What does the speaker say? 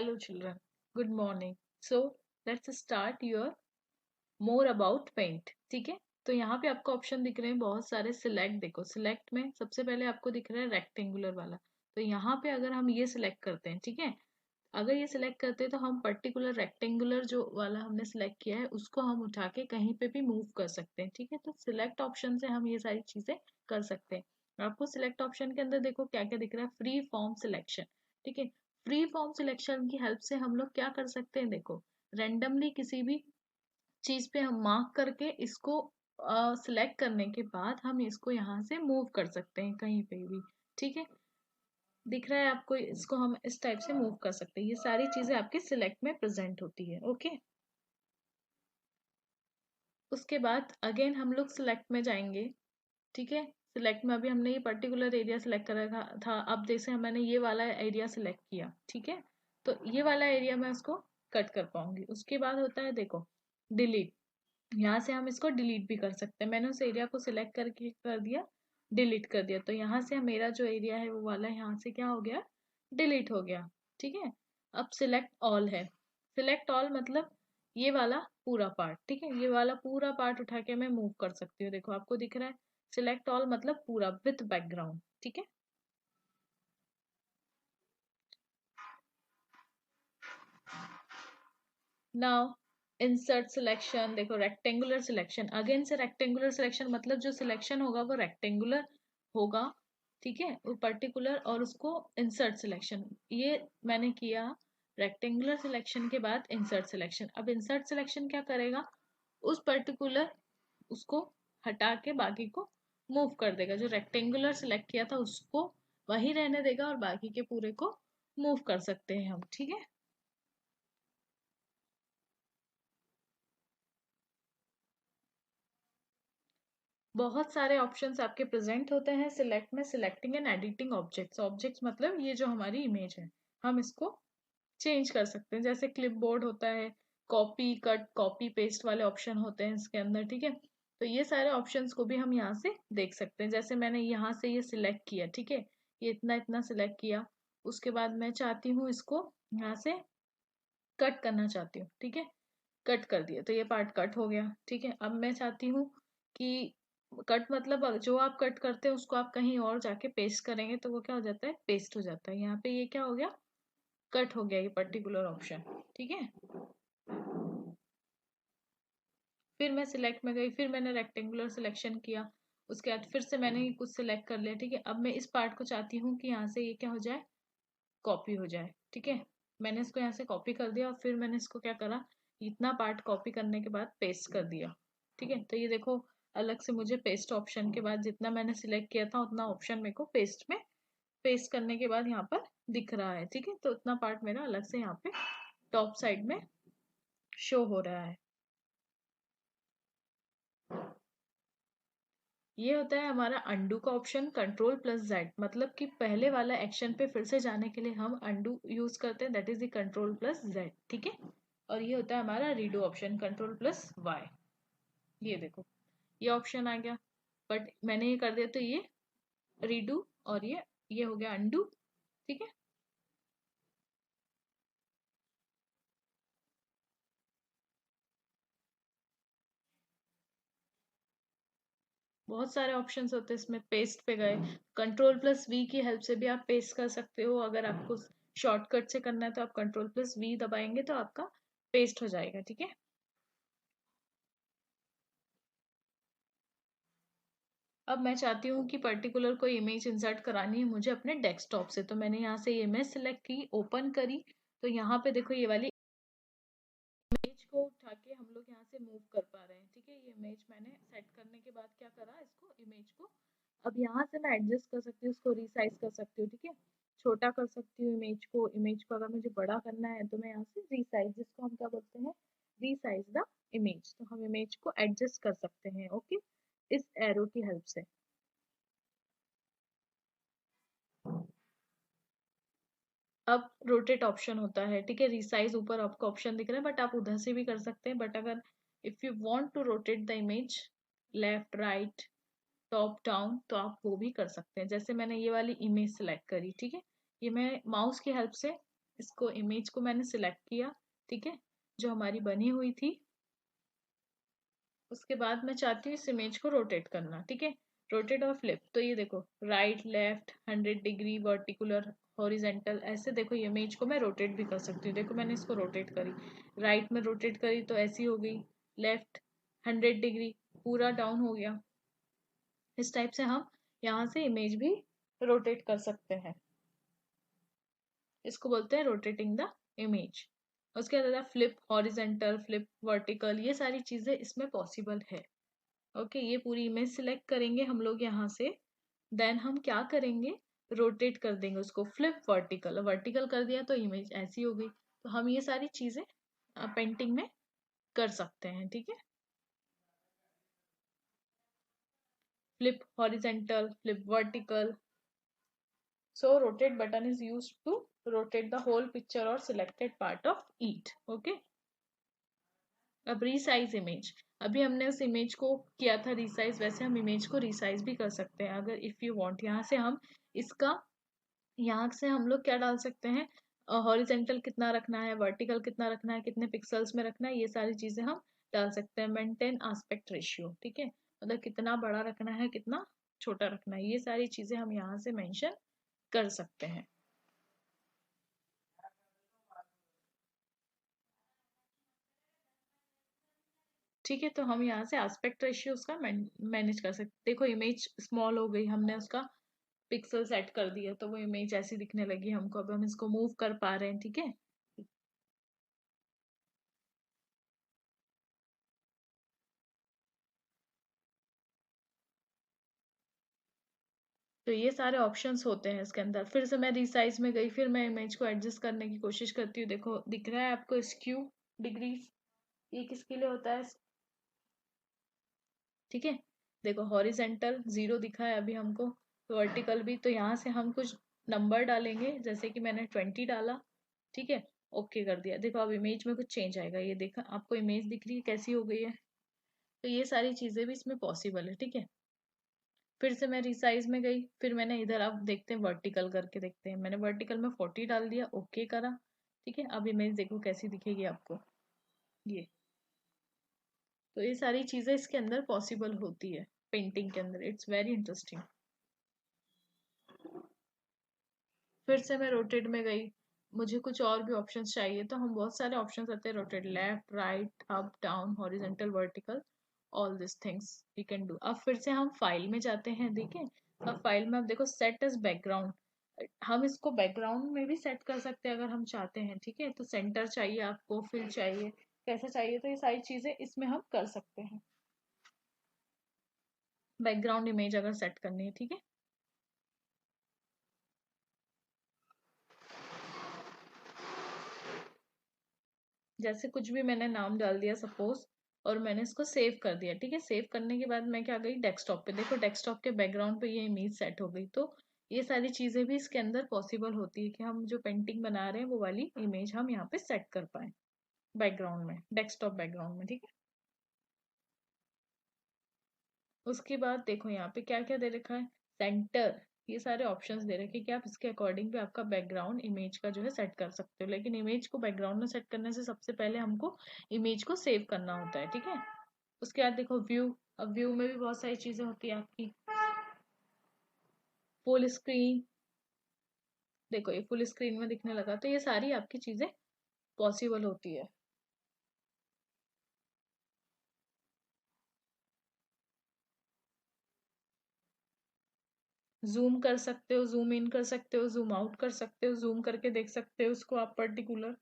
Hello children, good morning. So let's start your more about paint. ठीक है, तो यहाँ पे आपको ऑप्शन दिख रहे हैं बहुत सारे. सिलेक्ट, देखो सिलेक्ट में सबसे पहले आपको दिख रहा है रेक्टेंगुलर वाला. तो यहाँ पे अगर हम ये सिलेक्ट करते हैं, ठीक है, अगर ये सिलेक्ट करते हैं तो हम पर्टिकुलर रेक्टेंगुलर जो वाला हमने सिलेक्ट किया है उसको हम उठा के कहीं पे भी मूव कर सकते हैं. ठीक है, तो सिलेक्ट ऑप्शन से हम ये सारी चीजें कर सकते हैं. आपको सिलेक्ट ऑप्शन के अंदर देखो क्या क्या दिख रहा है. Free form selection. ठीक है, फ्री फॉर्म सिलेक्शन की हेल्प से हम लोग क्या कर सकते हैं, देखो रेंडमली किसी भी चीज पे हम मार्क करके इसको सिलेक्ट करने के बाद हम इसको यहाँ से मूव कर सकते हैं कहीं पे भी. ठीक है, दिख रहा है आपको, इसको हम इस टाइप से मूव कर सकते हैं. ये सारी चीजें आपके सिलेक्ट में प्रेजेंट होती है. ओके, उसके बाद अगेन हम लोग सिलेक्ट में जाएंगे. ठीक है, सिलेक्ट में अभी हमने ये पर्टिकुलर एरिया सिलेक्ट करा था. अब जैसे मैंने ये वाला एरिया सिलेक्ट किया, ठीक है, तो ये वाला एरिया मैं उसको कट कर पाऊंगी. उसके बाद होता है देखो डिलीट. यहाँ से हम इसको डिलीट भी कर सकते हैं. मैंने उस एरिया को सिलेक्ट करके कर दिया, डिलीट कर दिया, तो यहाँ से मेरा जो एरिया है वो वाला यहाँ से क्या हो गया, डिलीट हो गया. ठीक है, अब सिलेक्ट ऑल है. सिलेक्ट ऑल मतलब ये वाला पूरा पार्ट. ठीक है, ये वाला पूरा पार्ट उठा के मैं मूव कर सकती हूँ. देखो आपको दिख रहा है सिलेक्ट ऑल मतलब पूरा विथ बैकग्राउंड. ठीक है, नाउ इंसर्ट सिलेक्शन. देखो रेक्टेंगुलर सिलेक्शन, अगेन से रेक्टेंगुलर सिलेक्शन मतलब जो सिलेक्शन होगा वो रेक्टेंगुलर होगा. ठीक है, वो पर्टिकुलर, और उसको इंसर्ट सिलेक्शन ये मैंने किया. रेक्टेंगुलर सिलेक्शन के बाद इंसर्ट सिलेक्शन. अब इंसर्ट सिलेक्शन क्या करेगा, उस पर्टिकुलर उसको हटा के बाकी को मूव कर देगा. जो रेक्टेंगुलर सिलेक्ट किया था उसको वही रहने देगा और बाकी के पूरे को मूव कर सकते हैं हम. ठीक है, बहुत सारे ऑप्शंस आपके प्रेजेंट होते हैं सिलेक्ट में. Selecting and editing objects. Objects मतलब ये जो हमारी इमेज है हम इसको चेंज कर सकते हैं. जैसे क्लिपबोर्ड होता है, कॉपी कट कॉपी पेस्ट वाले ऑप्शन होते हैं इसके अंदर. ठीक है, तो ये सारे ऑप्शंस को भी हम यहाँ से देख सकते हैं. जैसे मैंने यहाँ से ये सिलेक्ट किया, ठीक है, ये इतना इतना सिलेक्ट किया. उसके बाद मैं चाहती हूँ इसको यहाँ से कट करना चाहती हूँ. ठीक है, कट कर दिया तो ये पार्ट कट हो गया. ठीक है, अब मैं चाहती हूँ कि कट मतलब जो आप कट करते हैं उसको आप कहीं और जाके पेस्ट करेंगे तो वो क्या हो जाता है, पेस्ट हो जाता है. यहाँ पे ये क्या हो गया, कट हो गया ये पर्टिकुलर ऑप्शन. ठीक है, फिर मैं सिलेक्ट में गई, फिर मैंने रेक्टेंगुलर सिलेक्शन किया. उसके बाद फिर से मैंने कुछ सिलेक्ट कर लिया. ठीक है, अब मैं इस पार्ट को चाहती हूँ कि यहाँ से ये क्या हो जाए, कॉपी हो जाए. ठीक है, मैंने इसको यहाँ से कॉपी कर दिया और फिर मैंने इसको क्या करा, इतना पार्ट कॉपी करने के बाद पेस्ट कर दिया. ठीक है, तो ये देखो अलग से मुझे पेस्ट ऑप्शन के बाद जितना मैंने सिलेक्ट किया था उतना ऑप्शन मेरे को पेस्ट में पेस्ट करने के बाद यहाँ पर दिख रहा है. ठीक है, तो उतना पार्ट मेरा अलग से यहाँ पे टॉप साइड में शो हो रहा है. ये होता है हमारा अंडू का ऑप्शन. कंट्रोल प्लस जेड मतलब कि पहले वाला एक्शन पे फिर से जाने के लिए हम अंडू यूज करते हैं, that is the control plus Z. ठीक है, और ये होता है हमारा redo option, control plus Y. ये देखो ये ऑप्शन आ गया, बट मैंने ये कर दिया तो ये रीडू और ये हो गया अंडू. ठीक है, बहुत सारे ऑप्शंस होते हैं इसमें. पेस्ट पे गए, कंट्रोल प्लस वी की हेल्प से भी आप पेस्ट कर सकते हो. अगर आपको शॉर्टकट से करना है तो आप कंट्रोल प्लस वी दबाएंगे तो आपका पेस्ट हो जाएगा. ठीक है, अब मैं चाहती हूँ कि पर्टिकुलर कोई इमेज इंसर्ट करानी है मुझे अपने डेस्कटॉप से. तो मैंने यहाँ से ये इमेज सेलेक्ट की, ओपन करी, तो यहाँ पे देखो ये वाली इमेज को उठा के हम लोग यहाँ से मूव कर पा रहे हैं. ठीक है, ये इमेज मैंने सेट करने के बाद क्या करा, इसको इमेज को अब यहाँ से मैं एडजस्ट कर सकती हूँ, इसको रिसाइज कर सकती हूँ. ठीक है, छोटा कर सकती हूँ इमेज को. इमेज को अगर मुझे बड़ा करना है तो मैं यहाँ से रिसाइज, जिसको हम क्या बोलते हैं, रिसाइज द इमेज. तो हम इमेज को एडजस्ट कर सकते हैं. ओके, इस एरो की हेल्प से. अब रोटेट ऑप्शन होता है. ठीक है, रिसाइज ऊपर आपको ऑप्शन दिख रहा है बट आप उधर से भी कर सकते हैं. बट अगर if you want to rotate the image left right top down तो आप वो भी कर सकते हैं. जैसे मैंने ये वाली इमेज सेलेक्ट करी, ठीक है, ये मैं माउस की हेल्प से इसको इमेज को मैंने सिलेक्ट किया, ठीक है, जो हमारी बनी हुई थी। उसके बाद मैं चाहती हूँ इस इमेज को रोटेट करना, ठीक है, रोटेट और फ्लिप। तो ये देखो राइट लेफ्ट 100 डिग्री वर्टिकुलर हॉरिजेंटल, ऐसे देखो ये इमेज को मैं रोटेट भी कर सकती हूँ। देखो मैंने इसको रोटेट करी, राइट में रोटेट करी तो ऐसी हो गई, लेफ्ट 100 डिग्री पूरा डाउन हो गया। इस टाइप से हम यहाँ से इमेज भी रोटेट कर सकते हैं, इसको बोलते हैं रोटेटिंग द इमेज। उसके बाद फ्लिप हॉरिजेंटल, फ्लिप वर्टिकल, ये सारी चीजें इसमें पॉसिबल है। ओके, ये पूरी इमेज सिलेक्ट करेंगे हम लोग यहाँ से, देन हम क्या करेंगे, रोटेट कर देंगे उसको, फ्लिप वर्टिकल, वर्टिकल कर दिया तो इमेज ऐसी हो गई। तो हम ये सारी चीजें पेंटिंग में कर सकते हैं, ठीक है। Flip horizontal, flip vertical, so rotate button is used to rotate the whole picture or selected part of it. Okay, अब रीसाइज इमेज, अभी हमने उस इमेज को किया था रीसाइज, वैसे हम इमेज को रीसाइज भी कर सकते हैं अगर इफ यू वांट। यहाँ से हम इसका, यहाँ से हम लोग क्या डाल सकते हैं, हॉरिजेंटल कितना रखना है, वर्टिकल कितना रखना है, कितने पिक्सल्स में रखना है, ये सारी चीजें हम डाल सकते हैं। मेंटेन आस्पेक्ट रेशियो, ठीक है, मतलब कितना बड़ा रखना है, कितना छोटा रखना है, ये सारी चीजें हम यहाँ से मेंशन कर सकते हैं। ठीक है, तो हम यहाँ से एस्पेक्ट रेशियो उसका मैनेज कर सकते। देखो इमेज स्मॉल हो गई, हमने उसका पिक्सल सेट कर दिया तो वो इमेज ऐसी दिखने लगी हमको। अब हम इसको मूव कर पा रहे हैं, ठीक है। तो ये सारे ऑप्शंस होते हैं इसके अंदर। फिर से मैं रिसाइज में गई, फिर मैं इमेज को एडजस्ट करने की कोशिश करती हूँ। देखो दिख रहा है आपको स्क्यू डिग्रीज, ये किसके लिए होता है, ठीक है। देखो हॉरिजेंटल 0 दिखा है अभी हमको, वर्टिकल भी। तो यहाँ से हम कुछ नंबर डालेंगे, जैसे कि मैंने 20 डाला, ठीक है, ओके कर दिया। देखो अब इमेज में कुछ चेंज आएगा, ये देखा आपको इमेज दिख रही है कैसी हो गई है। तो ये सारी चीजें भी इसमें पॉसिबल है, ठीक है। फिर से मैं रिसाइज में गई, फिर मैंने इधर, अब देखते हैं वर्टिकल करके देखते हैं। मैंने वर्टिकल में 40 डाल दिया, ओके करा, ठीक है। अब इमेज देखो कैसी दिखेगी आपको, ये। तो ये सारी चीजें इसके अंदर पॉसिबल होती है पेंटिंग के अंदर, इट्स वेरी इंटरेस्टिंग। फिर से मैं रोटेट में गई, मुझे कुछ और भी ऑप्शंस चाहिए, तो हम बहुत सारे ऑप्शंस आते हैं, rotate left right up down horizontal vertical, all this things we can do. अब फिर से हम फाइल में जाते हैं, देखिए। अब फाइल में, अब देखो सेट एज बैकग्राउंड, हम इसको बैकग्राउंड में भी सेट कर सकते हैं अगर हम चाहते हैं, ठीक है। तो सेंटर चाहिए आपको, फिल चाहिए, कैसा चाहिए, तो ये सारी चीजें इसमें हम कर सकते हैं, बैकग्राउंड इमेज अगर सेट करनी है, ठीक है। जैसे कुछ भी मैंने नाम डाल दिया सपोज, और मैंने इसको सेव कर दिया, ठीक है। सेव करने के बाद मैं क्या गई डेस्कटॉप पे, देखो डेस्कटॉप के बैकग्राउंड पे ये इमेज सेट हो गई। तो ये सारी चीजें भी इसके अंदर पॉसिबल होती है कि हम जो पेंटिंग बना रहे हैं वो वाली इमेज हम यहाँ पे सेट कर पाए बैकग्राउंड में, डेस्कटॉप बैकग्राउंड में, ठीक है। उसके बाद देखो यहाँ पे क्या क्या दे रखा है, सेंटर, ये सारे ऑप्शंस दे रखे हैं कि आप इसके अकॉर्डिंग भी आपका बैकग्राउंड इमेज का जो है सेट कर सकते हो। लेकिन इमेज को बैकग्राउंड में सेट करने से सबसे पहले हमको इमेज को सेव करना होता है, ठीक है। उसके बाद देखो व्यू, अब व्यू में भी बहुत सारी चीजें होती है आपकी, फुल स्क्रीन, देखो ये फुल स्क्रीन में दिखने लगा, तो ये सारी आपकी चीजें पॉसिबल होती है। जूम कर सकते हो, जूम इन कर सकते हो, जूम आउट कर सकते हो, जूम करके देख सकते हो उसको आप पर्टिकुलर,